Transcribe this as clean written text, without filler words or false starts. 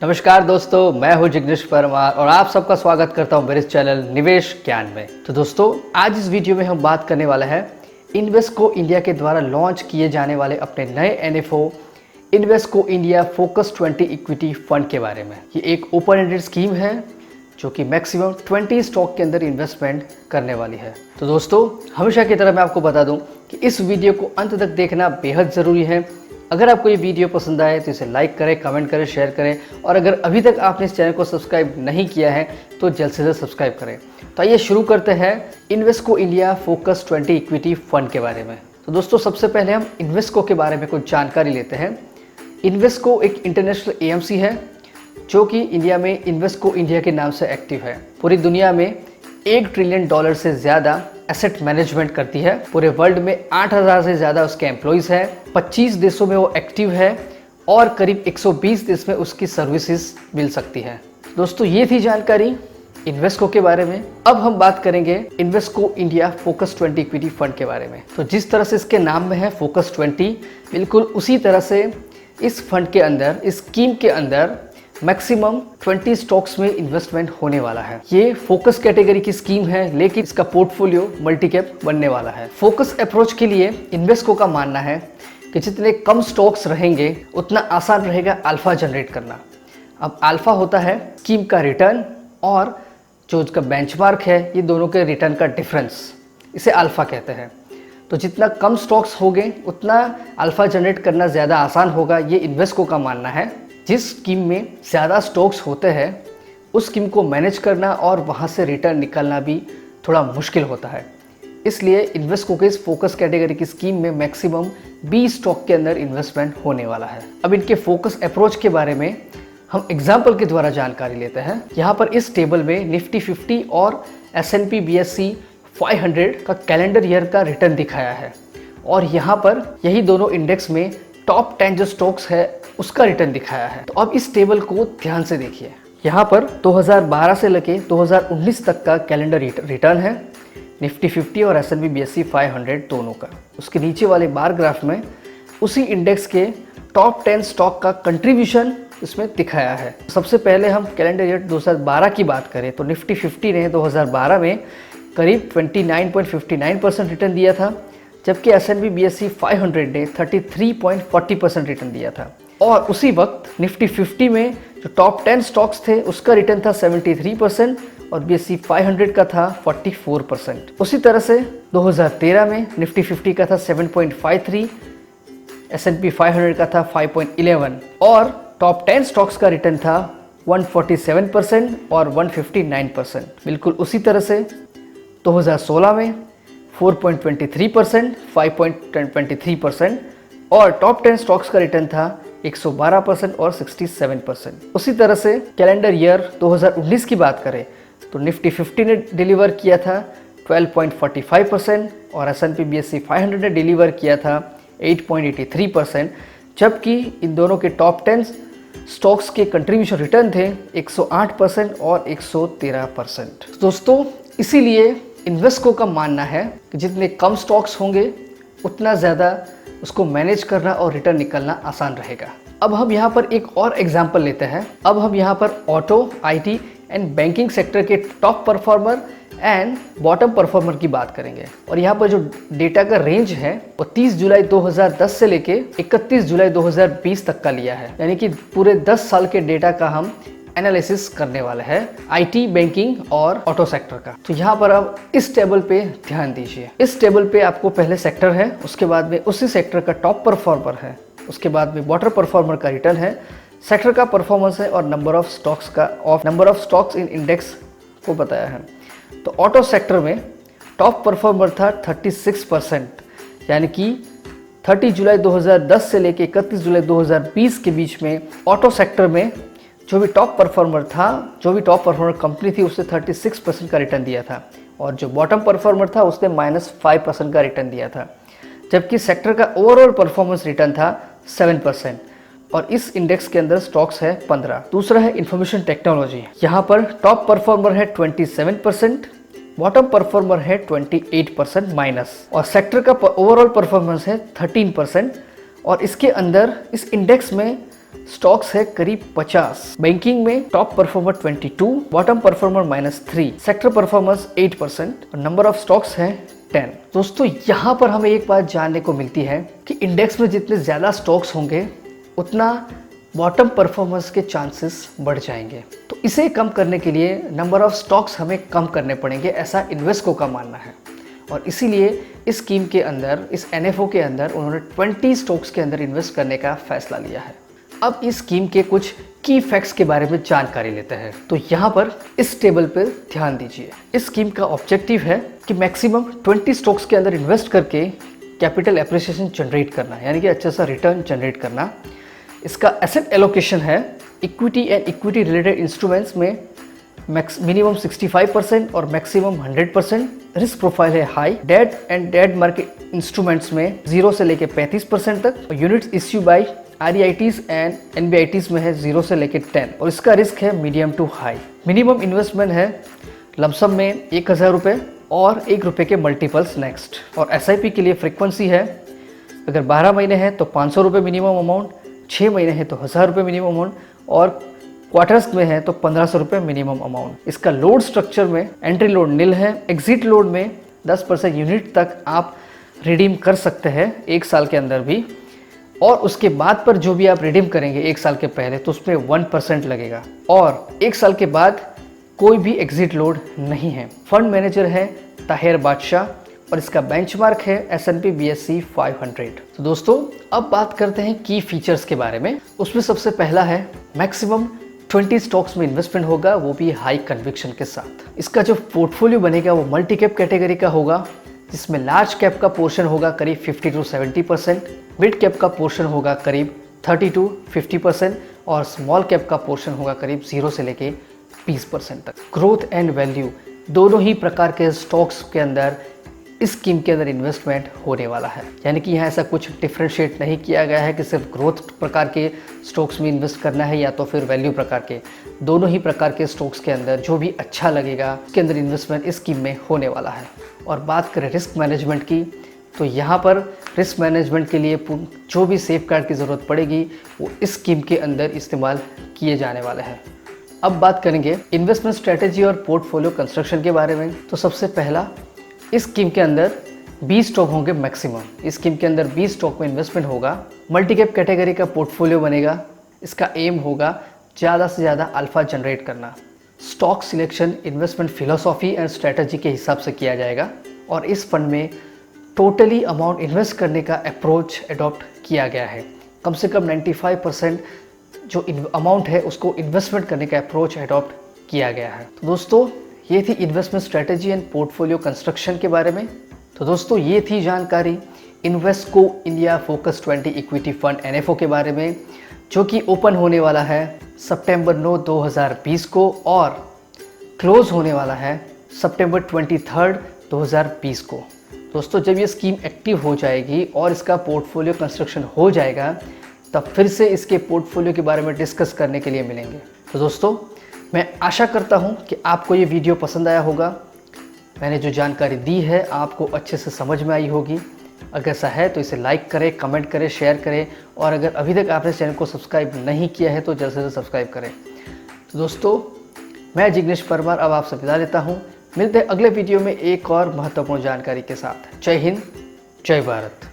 नमस्कार दोस्तों, मैं हूं जिग्नेश परमार और आप सबका स्वागत करता हूं मेरे इस चैनल निवेश ज्ञान में। तो दोस्तों, आज इस वीडियो में हम बात करने वाला है इन्वेस्को इंडिया के द्वारा लॉन्च किए जाने वाले अपने नए NFO Invesco India focus 20 equity fund के बारे में। ये एक ओपन एंडेड स्कीम है जो कि मैक्सिमम 20 स्टॉक के अंदर इन्वेस्टमेंट करने वाली है। तो दोस्तों, हमेशा की तरह मैं आपको बता दूं कि इस वीडियो को अंत तक देखना बेहद ज़रूरी है। अगर आपको ये वीडियो पसंद आए तो इसे लाइक करें, कमेंट करें, शेयर करें और अगर अभी तक आपने इस चैनल को सब्सक्राइब नहीं किया है तो जल्द से जल्द सब्सक्राइब करें। तो आइए शुरू करते हैं Invesco India focus 20 equity fund के बारे में। तो दोस्तों, सबसे पहले हम इन्वेस्को के बारे में कुछ जानकारी लेते हैं। इन्वेस्को एक इंटरनेशनल एएमसी है जो कि इंडिया में इन्वेस्को इंडिया के नाम से एक्टिव है। पूरी दुनिया में $1 ट्रिलियन से ज़्यादा एसेट मैनेजमेंट करती है। पूरे वर्ल्ड में 8,000 से ज़्यादा उसके एम्प्लॉयज़ हैं। 25 देशों में वो एक्टिव है और करीब 120 देश में उसकी सर्विसेज मिल सकती है। दोस्तों, ये थी जानकारी इन्वेस्को के बारे में। अब हम बात करेंगे Invesco India focus 20 equity fund के बारे में। तो जिस तरह से इसके नाम में है फोकस 20, बिल्कुल उसी तरह से इस फंड के अंदर, इस स्कीम के अंदर मैक्सिमम 20 स्टॉक्स में इन्वेस्टमेंट होने वाला है। ये फोकस कैटेगरी की स्कीम है, लेकिन इसका पोर्टफोलियो मल्टी कैप बनने वाला है। फोकस अप्रोच के लिए इन्वेस्को का मानना है कि जितने कम स्टॉक्स रहेंगे उतना आसान रहेगा अल्फा जनरेट करना। अब अल्फा होता है स्कीम का रिटर्न और जो उसका बेंचमार्क है, ये दोनों के रिटर्न का डिफरेंस, इसे अल्फा कहते हैं। तो जितना कम स्टॉक्स होंगे उतना अल्फा जनरेट करना ज़्यादा आसान होगा, ये इन्वेस्को का मानना है। जिस स्कीम में ज़्यादा स्टॉक्स होते हैं उस स्कीम को मैनेज करना और वहाँ से रिटर्न निकालना भी थोड़ा मुश्किल होता है। इसलिए इन्वेस्को के इस फोकस कैटेगरी की स्कीम में मैक्सिमम 20 स्टॉक के अंदर इन्वेस्टमेंट होने वाला है। अब इनके फोकस अप्रोच के बारे में हम एग्जाम्पल के द्वारा जानकारी लेते हैं। यहाँ पर इस टेबल में निफ्टी 50 और S&P BSE 500 का कैलेंडर ईयर का रिटर्न दिखाया है और यहाँ पर यही दोनों इंडेक्स में टॉप 10 जो स्टॉक्स है उसका रिटर्न दिखाया है। तो अब इस टेबल को ध्यान से देखिए। यहाँ पर 2012 से लेके 2019 तक का कैलेंडर रिटर्न है निफ्टी 50 और S&P BSE 500 दोनों का। उसके नीचे वाले बार ग्राफ में उसी इंडेक्स के टॉप 10 स्टॉक का कंट्रीब्यूशन इसमें दिखाया है। सबसे पहले हम कैलेंडर ईयर 2012 की बात करें तो निफ्टी 50 ने 2012 में करीब 29.59% रिटर्न दिया था, जबकि S&P BSE 500 ने 33.40% रिटर्न दिया था। और उसी वक्त निफ्टी 50 में जो टॉप 10 स्टॉक्स थे उसका रिटर्न था 73% और BSE 500 का था 44%। उसी तरह से 2013 में निफ्टी 50 का था 7.53, S&P 500 का था 5.11 और टॉप 10 स्टॉक्स का रिटर्न था 147% और 159%। बिल्कुल उसी तरह से 2016 में 4.23%, 5.23% और टॉप 10 स्टॉक्स का रिटर्न था 112% और 67%। उसी तरह से कैलेंडर ईयर 2019 की बात करें तो निफ्टी 50 ने डिलीवर किया था 12.45% और S&P BSE 500 ने डिलीवर किया था 8.83%, जबकि इन दोनों के टॉप 10 स्टॉक्स के कंट्रीब्यूशन रिटर्न थे 108% और 113%। दोस्तों, इसीलिए इन्वेस्को का मानना है कि जितने कम स्टॉक्स होंगे उतना ज़्यादा उसको मैनेज करना और रिटर्न निकालना आसान रहेगा। अब हम यहाँ पर एक और एग्जांपल लेते हैं। अब हम यहाँ पर auto, IT and banking sector के top performer and bottom performer की बात करेंगे। और यहाँ पर जो डेटा का रेंज है वो 30 जुलाई 2010 से लेके 31 जुलाई 2020 तक का लिया है, यानी कि पूरे 10 साल के डेटा का हम एनालिसिस करने वाला है IT, बैंकिंग और ऑटो सेक्टर का। तो यहाँ पर अब इस टेबल पे ध्यान दीजिए। इस टेबल पे आपको पहले सेक्टर है, उसके बाद में उसी सेक्टर का टॉप परफॉर्मर है, उसके बाद में बॉटम परफॉर्मर का रिटर्न है, सेक्टर का परफॉर्मेंस है और number of stocks in index को बताया है। तो ऑटो सेक्टर में टॉप परफॉर्मर था 36%, यानी कि 30 जुलाई 2010 से लेके 31 जुलाई 2020 के बीच में ऑटो सेक्टर में जो भी टॉप परफॉर्मर कंपनी थी उसने 36% का रिटर्न दिया था और जो बॉटम परफॉर्मर था उसने -5% का रिटर्न दिया था, जबकि सेक्टर का ओवरऑल परफॉर्मेंस रिटर्न था 7% और इस इंडेक्स के अंदर स्टॉक्स है 15। दूसरा है इंफॉर्मेशन टेक्नोलॉजी। यहाँ पर टॉप परफॉर्मर है 27%, बॉटम परफॉर्मर है 28% माइनस और सेक्टर का ओवरऑल परफॉर्मेंस है 13% और इसके अंदर इस इंडेक्स में स्टॉक्स है करीब 50। बैंकिंग में top performer 22, bottom performer -3, sector performance 8% और नंबर ऑफ स्टॉक्स है 10। दोस्तों यहाँ पर हमें एक बात जानने को मिलती है कि इंडेक्स में जितने ज़्यादा स्टॉक्स होंगे उतना बॉटम परफॉर्मेंस के चांसेस बढ़ जाएंगे। तो इसे कम करने के लिए नंबर ऑफ स्टॉक्स हमें कम करने पड़ेंगे, ऐसा इन्वेस्को का मानना है। और इसीलिए इस स्कीम के अंदर, इस NFO के अंदर उन्होंने 20 स्टॉक्स के अंदर इन्वेस्ट करने का फैसला लिया है। अब इस स्कीम के कुछ की फैक्ट्स के बारे में जानकारी लेते हैं। तो यहाँ पर इस टेबल पर ध्यान दीजिए। इस स्कीम का ऑब्जेक्टिव है कि मैक्सिमम 20 स्टॉक्स के अंदर इन्वेस्ट करके कैपिटल एप्रिसिएशन जनरेट करना, यानी कि अच्छा सा रिटर्न जनरेट करना। इसका एसेट एलोकेशन है equity and equity related instruments में मिनिमम 65% और मैक्सिमम 100%। रिस्क प्रोफाइल है high. Debt and debt market instruments में 0 से लेके 35% तक। और units issue by REITs and NBITs में है 0 से लेके 10 और इसका रिस्क है medium to high. Minimum investment है लमसम में 1000 रुपये और 1 रुपये के मल्टीपल्स नेक्स्ट। और SIP के लिए फ्रीक्वेंसी है अगर 12 महीने हैं तो 500 रुपये मिनिमम अमाउंट, 6 महीने हैं तो 1000 रुपये मिनिमम अमाउंट और क्वार्टर्स में है तो 1500 रुपये मिनिमम अमाउंट। इसका लोड स्ट्रक्चर में एंट्री लोड नील है। एग्जिट लोड में 10% यूनिट तक आप रिडीम कर सकते हैं 1 साल के अंदर भी, और उसके बाद पर जो भी आप रिडीम करेंगे 1 साल के पहले तो उसमें 1% लगेगा। और 1 साल के बाद कोई भी एग्जिट लोड नहीं है। फंड मैनेजर है ताहिर बादशाह और इसका बेंचमार्क है S&P BSE 500। तो दोस्तों अब बात करते हैं की फीचर्स के बारे में। उसमें सबसे पहला है मैक्सिमम 20 स्टॉक्स में इन्वेस्टमेंट होगा, वो भी हाई कन्विक्शन के साथ। इसका जो पोर्टफोलियो बनेगा वो मल्टी कैप कैटेगरी का होगा, जिसमें लार्ज कैप का पोर्शन होगा करीब 50 to 70%, मिड कैप का पोर्शन होगा करीब 30 to 50% और स्मॉल कैप का पोर्शन होगा करीब 0 से लेके 20% तक। ग्रोथ एंड वैल्यू दोनों ही प्रकार के स्टॉक्स के अंदर इस स्कीम के अंदर इन्वेस्टमेंट होने वाला है। यानी कि यहाँ ऐसा कुछ डिफ्रेंशिएट नहीं किया गया है कि सिर्फ ग्रोथ प्रकार के स्टॉक्स में इन्वेस्ट करना है या तो फिर वैल्यू प्रकार के। दोनों ही प्रकार के स्टॉक्स के अंदर जो भी अच्छा लगेगा उसके अंदर इन्वेस्टमेंट इस स्कीम में होने वाला है। और बात करें रिस्क मैनेजमेंट की, तो यहाँ पर रिस्क मैनेजमेंट के लिए जो भी सेफ गार्ड की ज़रूरत पड़ेगी वो इस स्कीम के अंदर इस्तेमाल किए जाने वाले हैं। अब बात करेंगे इन्वेस्टमेंट स्ट्रेटेजी और पोर्टफोलियो कंस्ट्रक्शन के बारे में। तो सबसे पहला, इस स्कीम के अंदर 20 स्टॉक होंगे मैक्सिमम। इस स्कीम के अंदर 20 स्टॉक में इन्वेस्टमेंट होगा। मल्टी कैप कैटेगरी का पोर्टफोलियो बनेगा। इसका एम होगा ज़्यादा से ज़्यादा अल्फा जनरेट करना। Stock selection investment philosophy and strategy के हिसाब से किया जाएगा। और इस फंड में टोटली अमाउंट इन्वेस्ट करने का अप्रोच अडॉप्ट किया गया है। कम से कम 95% जो अमाउंट है उसको इन्वेस्टमेंट करने का अप्रोच अडॉप्ट किया गया है। तो दोस्तों ये थी investment strategy and portfolio construction के बारे में। तो दोस्तों ये थी जानकारी Invesco India focus 20 equity fund NFO के बारे में, जो कि ओपन होने वाला है सितंबर 9, 2020 को और क्लोज होने वाला है सितंबर 23, 2020 को। दोस्तों जब ये स्कीम एक्टिव हो जाएगी और इसका पोर्टफोलियो कंस्ट्रक्शन हो जाएगा तब फिर से इसके पोर्टफोलियो के बारे में डिस्कस करने के लिए मिलेंगे। तो दोस्तों मैं आशा करता हूँ कि आपको ये वीडियो पसंद आया होगा। मैंने जो जानकारी दी है आपको अच्छे से समझ में आई होगी। अगर ऐसा है तो इसे लाइक करें, कमेंट करें, शेयर करें और अगर अभी तक आपने चैनल को सब्सक्राइब नहीं किया है तो जल्द से जल्द सब्सक्राइब करें। तो दोस्तों मैं जिग्नेश परमार अब आपसे विदा लेता हूँ। मिलते हैं अगले वीडियो में एक और महत्वपूर्ण जानकारी के साथ। जय हिंद, जय भारत।